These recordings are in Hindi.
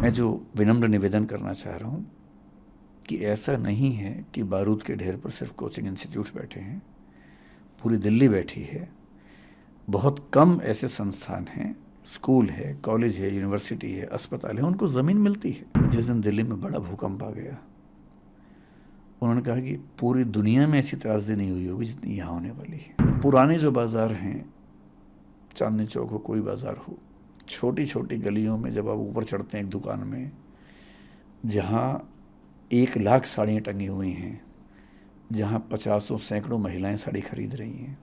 मैं जो विनम्र निवेदन करना चाह रहा हूँ कि ऐसा नहीं है कि बारूद के ढेर पर सिर्फ कोचिंग इंस्टीट्यूट्स बैठे हैं, पूरी दिल्ली बैठी है। बहुत कम ऐसे संस्थान हैं, स्कूल है, कॉलेज है, यूनिवर्सिटी है, अस्पताल है, उनको ज़मीन मिलती है। जिस दिन दिल्ली में बड़ा भूकंप आ गया, उन्होंने कहा कि पूरी दुनिया में ऐसी त्रासदी नहीं हुई होगी जितनी यहाँ होने वाली है। पुराने जो बाज़ार हैं, चांदनी चौक हो, कोई बाज़ार हो, छोटी छोटी गलियों में जब आप ऊपर चढ़ते हैं एक दुकान में जहाँ 1 लाख साड़ियाँ टंगी हुई हैं, जहाँ 50 सैकड़ों महिलाएं साड़ी खरीद रही हैं,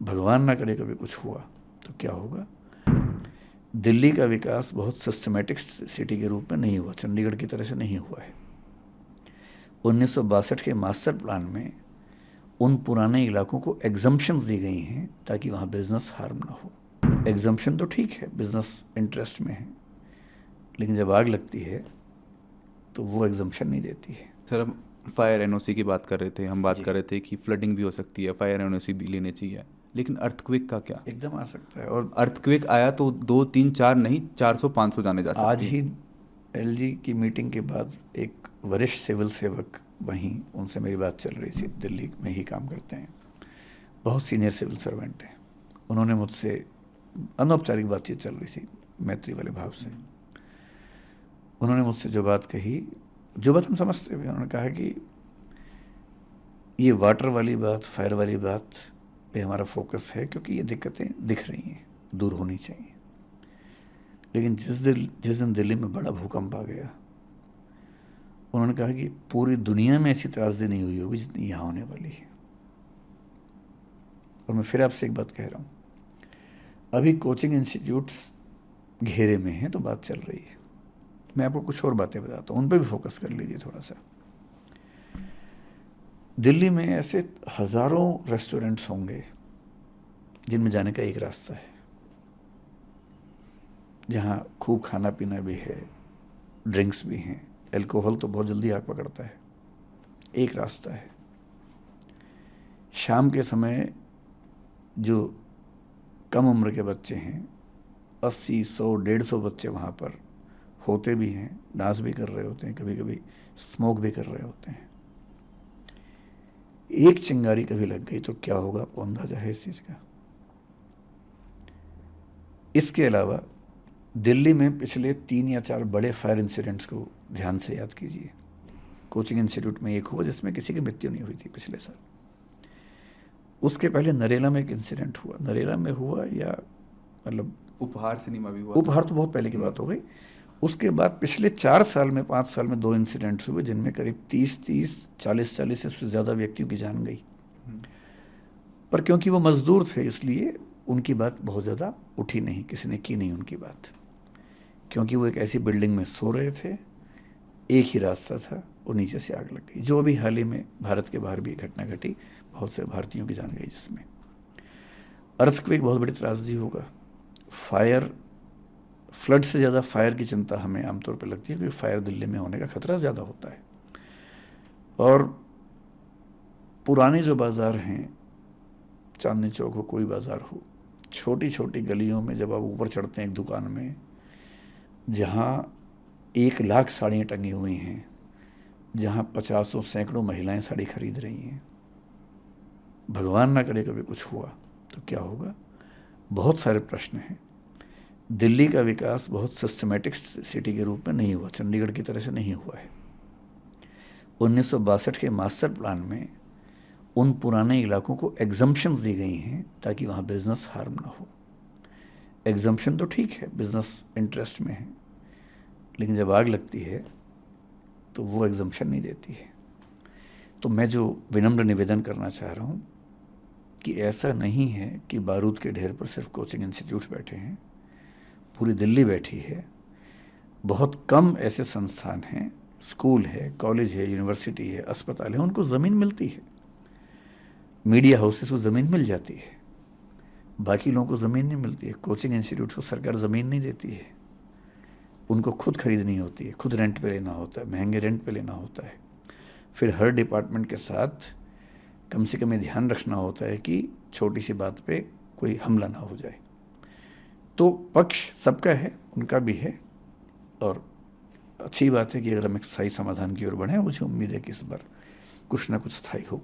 भगवान ना करे कभी कुछ हुआ तो क्या होगा। दिल्ली का विकास बहुत सिस्टमेटिक सिटी के रूप में नहीं हुआ, चंडीगढ़ की तरह से नहीं हुआ है। 1962 के मास्टर प्लान में उन पुराने इलाकों को एग्जम्पशंस दी गई हैं ताकि वहाँ बिजनेस हार्म ना हो। एग्जम्पशन तो ठीक है, बिजनेस इंटरेस्ट में है, लेकिन जब आग लगती है तो वो एग्जम्पशन नहीं देती है। सर, हम फायर एनओसी की बात कर रहे थे, हम बात कर रहे थे कि फ्लडिंग भी हो सकती है, फायर एनओसी भी लेने चाहिए, लेकिन अर्थक्वेक का क्या? एकदम आ सकता है, और अर्थक्वेक आया तो 2 3 4 नहीं 400-500 जाने जा सकती आज है। ही एलजी की मीटिंग के बाद एक वरिष्ठ सिविल सेवक, वहीं उनसे मेरी बात चल रही थी, दिल्ली में ही काम करते हैं, बहुत सीनियर सिविल सर्वेंट हैं। उन्होंने मुझसे अनौपचारिक बातचीत चल रही थी, मैत्री वाले भाव से। उन्होंने मुझसे जो बात कही, जो बात हम समझते हुए, उन्होंने कहा कि ये वाटर वाली बात, फायर वाली बात पे हमारा फोकस है क्योंकि ये दिक्कतें दिख रही हैं, दूर होनी चाहिए। लेकिन जिस दिन दिल्ली में बड़ा भूकंप आ गया, उन्होंने कहा कि पूरी दुनिया में ऐसी त्रासदी नहीं हुई होगी जितनी यहाँ होने वाली है। और मैं फिर आपसे एक बात कह रहा हूँ, अभी कोचिंग इंस्टीट्यूट्स घेरे में हैं तो बात चल रही है। मैं आपको कुछ और बातें बताता हूँ, उन पर भी फोकस कर लीजिए थोड़ा सा। दिल्ली में ऐसे हज़ारों रेस्टोरेंट्स होंगे जिनमें जाने का एक रास्ता है, जहाँ खूब खाना पीना भी है, ड्रिंक्स भी हैं, एल्कोहल तो बहुत जल्दी आग पकड़ता है। एक रास्ता है। शाम के समय जो कम उम्र के बच्चे हैं, 80, 100, 150 बच्चे वहाँ पर होते भी हैं, डांस भी कर रहे होते हैं, कभी कभी स्मोक भी कर रहे होते हैं। एक चिंगारी कभी लग गई तो क्या होगा, आपको अंदाजा है इस चीज़ का। इसके अलावा दिल्ली में पिछले 3 या 4 बड़े फायर इंसिडेंट्स को ध्यान से याद कीजिए। कोचिंग इंस्टीट्यूट में एक हुआ जिसमें किसी की मृत्यु नहीं हुई थी पिछले साल। उसके पहले नरेला में एक इंसिडेंट हुआ, नरेला में हुआ या मतलब उपहार सिनेमा भी हुआ। उपहार तो बहुत पहले की बात हो गई। उसके बाद पिछले 4 साल में, 5 साल में 2 इंसिडेंट्स हुए जिनमें करीब 30-30, 40-40 से ज़्यादा व्यक्तियों की जान गई। पर क्योंकि वो मजदूर थे इसलिए उनकी बात बहुत ज़्यादा उठी नहीं, किसी ने की नहीं उनकी बात, क्योंकि वो एक ऐसी बिल्डिंग में सो रहे थे, एक ही रास्ता था, वो नीचे से आग लग गई। जो अभी हाल ही में भारत के बाहर भी एक घटना घटी, बहुत से भारतीयों की जान गई जिसमें। अर्थक्वेक बहुत बड़ी त्रासदी होगा। फायर, फ्लड से ज़्यादा फायर की चिंता हमें आमतौर पर लगती है क्योंकि फायर दिल्ली में होने का खतरा ज़्यादा होता है। और पुराने जो बाज़ार हैं, चांदनी चौक हो, कोई बाज़ार हो, छोटी छोटी गलियों में जब आप ऊपर चढ़ते हैं एक दुकान में जहाँ 1 लाख साड़ियाँ टंगी हुई हैं, जहाँ 50 सैकड़ों महिलाएं साड़ी खरीद रही हैं, भगवान ना करे कभी कुछ हुआ तो क्या होगा। बहुत सारे प्रश्न हैं। दिल्ली का विकास बहुत सिस्टमेटिक सिटी के रूप में नहीं हुआ, चंडीगढ़ की तरह से नहीं हुआ है। 1962 के मास्टर प्लान में उन पुराने इलाकों को एग्जम्पशंस दी गई हैं ताकि वहाँ बिजनेस हार्म ना हो। एग्जम्पशन तो ठीक है, बिजनेस इंटरेस्ट में है, लेकिन जब आग लगती है तो वो एग्जम्पशन नहीं देती है। तो मैं जो विनम्र निवेदन करना चाह रहा हूँ कि ऐसा नहीं है कि बारूद के ढेर पर सिर्फ कोचिंग इंस्टीट्यूट्स बैठे हैं, पूरी दिल्ली बैठी है। बहुत कम ऐसे संस्थान हैं, स्कूल है, कॉलेज है, यूनिवर्सिटी है, अस्पताल है, उनको ज़मीन मिलती है। मीडिया हाउसेस को ज़मीन मिल जाती है, बाकी लोगों को ज़मीन नहीं मिलती है। कोचिंग इंस्टीट्यूट्स को सरकार ज़मीन नहीं देती है, उनको खुद खरीदनी होती है, खुद रेंट पे लेना होता है, महंगे रेंट पे लेना होता है। फिर हर डिपार्टमेंट के साथ कम से कम ये ध्यान रखना होता है कि छोटी सी बात पे कोई हमला ना हो जाए। तो पक्ष सबका है, उनका भी है, और अच्छी बात है कि अगर हम एक स्थायी समाधान की ओर बढ़ें, मुझे उम्मीद है कि इस बार कुछ ना कुछ स्थायी होगा।